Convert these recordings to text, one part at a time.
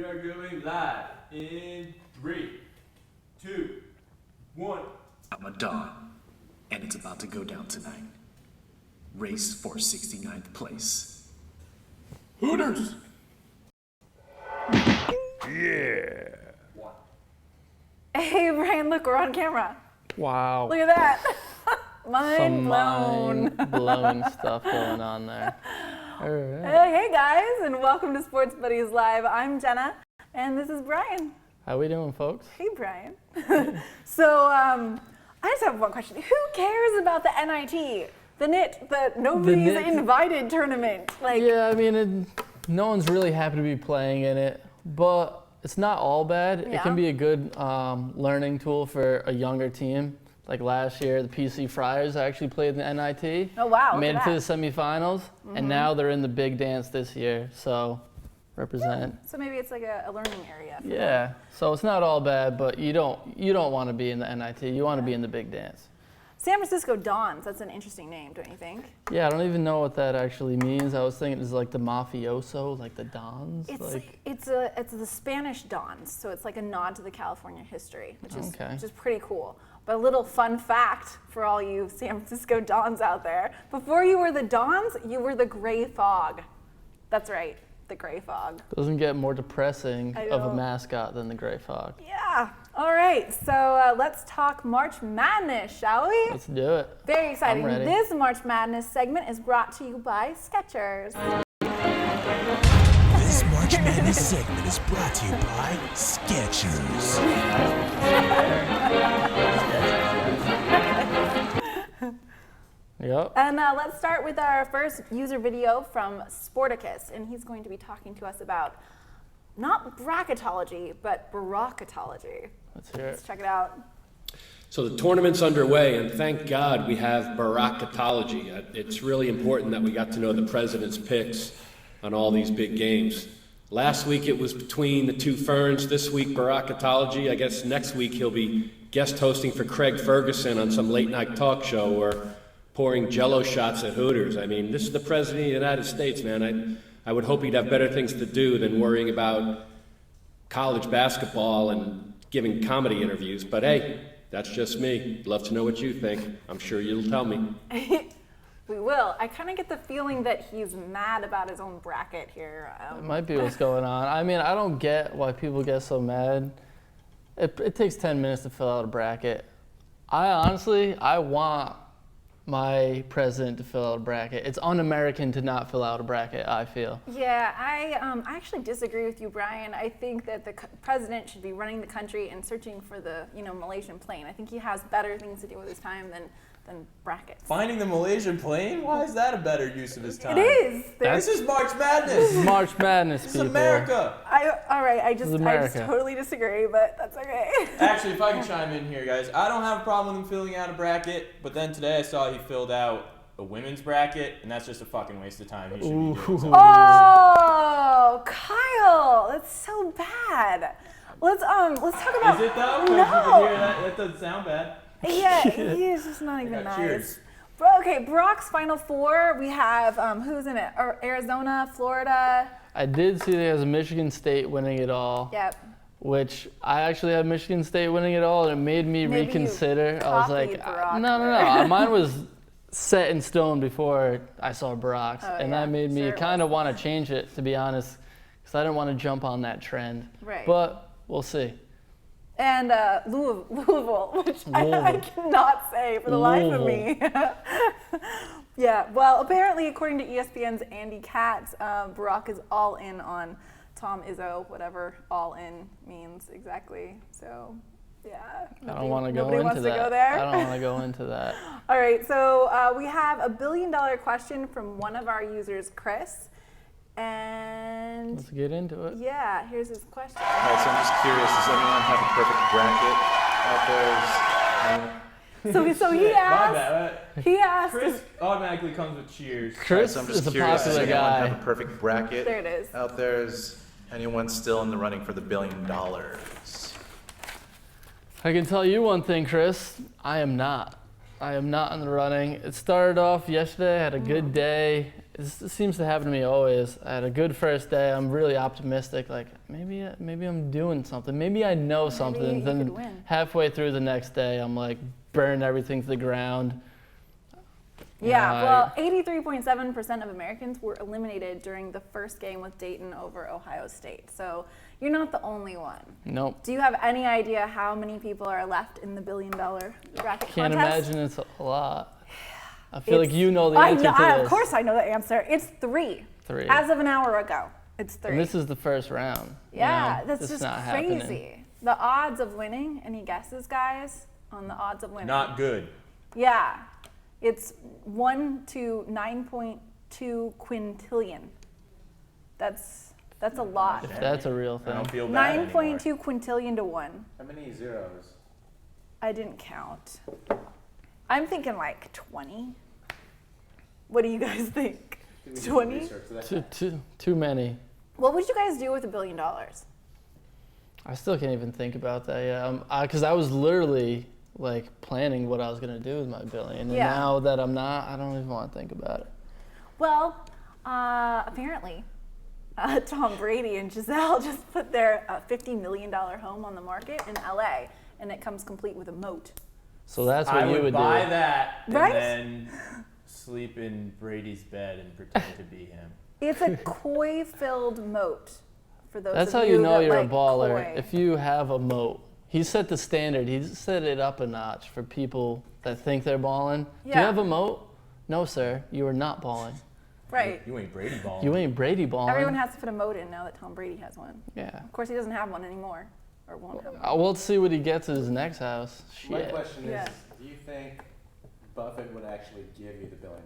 are going live in 3, 2, 1. I'm a Don, and it's about to go down tonight. Race for 69th place. Hooters! Yeah. Hey, Brian, look, we're on camera. Wow. Look at that. Mind blown. Mind-blowing stuff going on there. All right. Hey, guys, and welcome to SportsBuddyz Live. I'm Jenna, and this is Brian. How we doing, folks? Hey, Brian. So, I just have one question. Who cares about the NIT? The nobody's invited tournament? Like, yeah, I mean, no one's really happy to be playing in it, but it's not all bad. Yeah. It can be a good learning tool for a younger team. Like last year, the PC Friars actually played in the NIT. Oh, wow. Made it to the semifinals, and now they're in the big dance this year. So, represent. So maybe it's like a learning area. Yeah. So it's not all bad, but you don't want to be in the NIT. You want to be in the big dance. San Francisco Dons, that's an interesting name, don't you think? Yeah, I don't even know what that actually means. I was thinking it's like the mafioso, like the Dons. It's the Spanish Dons, so it's like a nod to the California history, which is pretty cool. But a little fun fact for all you San Francisco Dons out there: before you were the Dons, you were the Gray Fog. That's right, the Gray Fog. Doesn't get more depressing of a mascot than the Gray Fog. Yeah. All right, so let's talk March Madness, shall we? Let's do it. Very exciting. I'm ready. This March Madness segment is brought to you by Skechers. This March Madness segment is brought to you by Skechers. Yep. And let's start with our first user video from Sporticus, and he's going to be talking to us about not Barackatology, but Barackatology. Let's hear it. Let's check it out. So the tournament's underway, and thank God we have Barackatology. It's really important that we got to know the president's picks on all these big games. Last week it was between the two ferns. This week Barackatology. I guess next week he'll be guest hosting for Craig Ferguson on some late night talk show or pouring Jello shots at Hooters. I mean, this is the president of the United States, man. I would hope he'd have better things to do than worrying about college basketball and giving comedy interviews. But hey, that's just me. Love to know what you think. I'm sure you'll tell me. We will. I kind of get the feeling that he's mad about his own bracket here. It might be what's going on. I mean, I don't get why people get so mad. It takes 10 minutes to fill out a bracket. I want my president to fill out a bracket. It's un-American to not fill out a bracket, I feel. Yeah, I actually disagree with you, Brian. I think that the president should be running the country and searching for the Malaysian plane. I think he has better things to do with his time than brackets. Finding the Malaysian plane? Why is that a better use of his time? It is. This is March Madness. March Madness, This people. is America. All right, I just America. totally disagree, but that's okay. Actually, if I can chime in here, guys, I don't have a problem with him filling out a bracket, but then today I saw he filled out a women's bracket, and that's just a fucking waste of time. He should be doing something. Oh, Kyle, that's so bad. Let's talk about. Is it though? 'Cause No. you can hear that. That doesn't sound bad. Yeah, he is just not even nice. Cheers. Okay, Brock's Final Four. We have who's in it? Arizona, Florida. I did see there was Michigan State winning it all. Yep. Which I actually had Michigan State winning it all, and it made me Maybe reconsider. you I was like, copied Barack no. Mine was set in stone before I saw Barack's, and yeah, that made me sure it kind of want to change it, to be honest, because I didn't want to jump on that trend. Right. But we'll see. And Louisville, which I cannot say for the life of me. Yeah, well, apparently, according to ESPN's Andy Katz, Barack is all in on Tom Izzo, whatever all in means exactly. So, yeah. I don't want to go nobody into wants that. to go there? I don't want to go into that. All right, so we have a $1 billion question from one of our users, Chris. And Let's get into it. yeah, here's his question. All right, so I'm just curious, does anyone have a perfect bracket out there? So he My asked. bad. He asked. Chris automatically comes with cheers. Chris So I'm is just a curious, does popular anyone guy. have a perfect bracket There it is. out there? Is anyone still in the running for the $1 billion? I can tell you one thing, Chris. I am not. I am not in the running. It started off yesterday. I had a good day. This seems to happen to me always. I had a good first day. I'm really optimistic. Like maybe I'm doing something. Maybe I know something. you Then could win. halfway through the next day, I'm like burn everything to the ground. Yeah, well, 83.7% of Americans were eliminated during the first game with Dayton over Ohio State. So you're not the only one. Nope. Do you have any idea how many people are left in the $1 billion bracket Can't contest? imagine it's a lot. I feel like you know the answer to this. Of course I know the answer. It's 3. 3. As of an hour ago, it's 3. And this is the first round. Yeah, you know? that's It's just not crazy. happening. The odds of winning, any guesses, guys, on the odds of winning? Not good. Yeah, it's 1 to 9.2 quintillion. That's a lot. If that's a real I thing. don't feel bad anymore. 9.2 quintillion to 1. How many zeros? I didn't count. I'm thinking like 20. What do you guys think? 20? Too many. What would you guys do with $1 billion? I still can't even think about that yet. Because I was literally like planning what I was gonna do with my $1 billion, and Yeah. now that I'm not, I don't even want to think about it. Well, apparently, Tom Brady and Giselle just put their $50 million home on the market in LA, and it comes complete with a moat. So that's what I you would buy do. that and Right? then sleep in Brady's bed and pretend to be him. It's a koi-filled moat. For those That's of how you know that you're like a baller. koi. If you have a moat. He set the standard. He set it up a notch for people that think they're balling. Do Yeah. you have a moat? No, sir. You are not balling. Right. You ain't Brady balling. You ain't Brady balling. Everyone has to put a moat in now that Tom Brady has one. Yeah. Of course, he doesn't have one anymore, or won't have one. Well, let's see what he gets at his next house. My Shit. question is, Yeah. do you think Buffett would actually give you the $1 billion?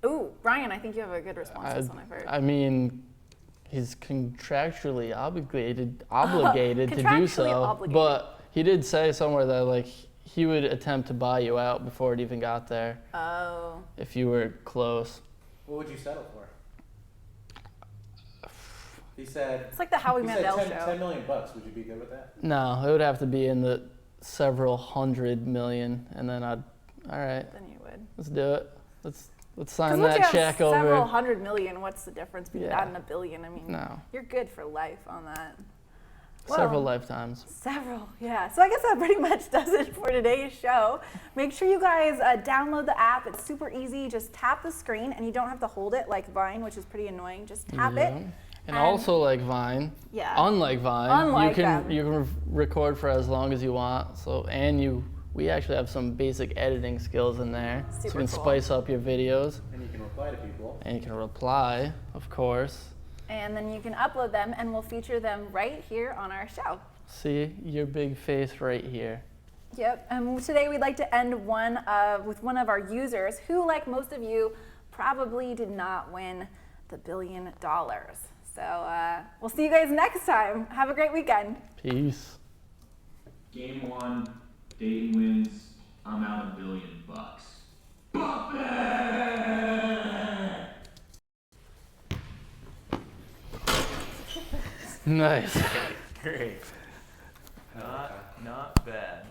Ooh, Brian, I think you have a good response to this one. I've heard. I mean, he's contractually obligated to do Contractually so. obligated. But he did say somewhere that like he would attempt to buy you out before it even got there Oh. if you were close. What would you settle for? He said. It's like the Howie he Mandel said show. 10 million bucks. Would you be good with that? No, it would have to be in the several hundred million, and then all right, Then you would. let's do it. Let's Because sign once you that have check several over. hundred million, what's the difference between Yeah. that and $1 billion? I mean, No, you're good for life on that. several Well, lifetimes. Several, yeah. So I guess that pretty much does it for today's show. Make sure you guys download the app. It's super easy. Just tap the screen, and you don't have to hold it like Vine, which is pretty annoying. Just tap Yeah. it. And also like Vine, Yeah. unlike Vine, Unlike you can them. you can record for as long as you want. So we actually have some basic editing skills in there, so you Super can cool. spice up your videos, And you can reply to people. and you can reply, of course. And then you can upload them, and we'll feature them right here on our show. See your big face right here. Yep. And today we'd like to end with one of our users who, like most of you, probably did not win the $1 billion. So we'll see you guys next time. Have a great weekend. Peace. Game 1, Dayton wins. I'm out $1 billion. Nice. Great. Not bad.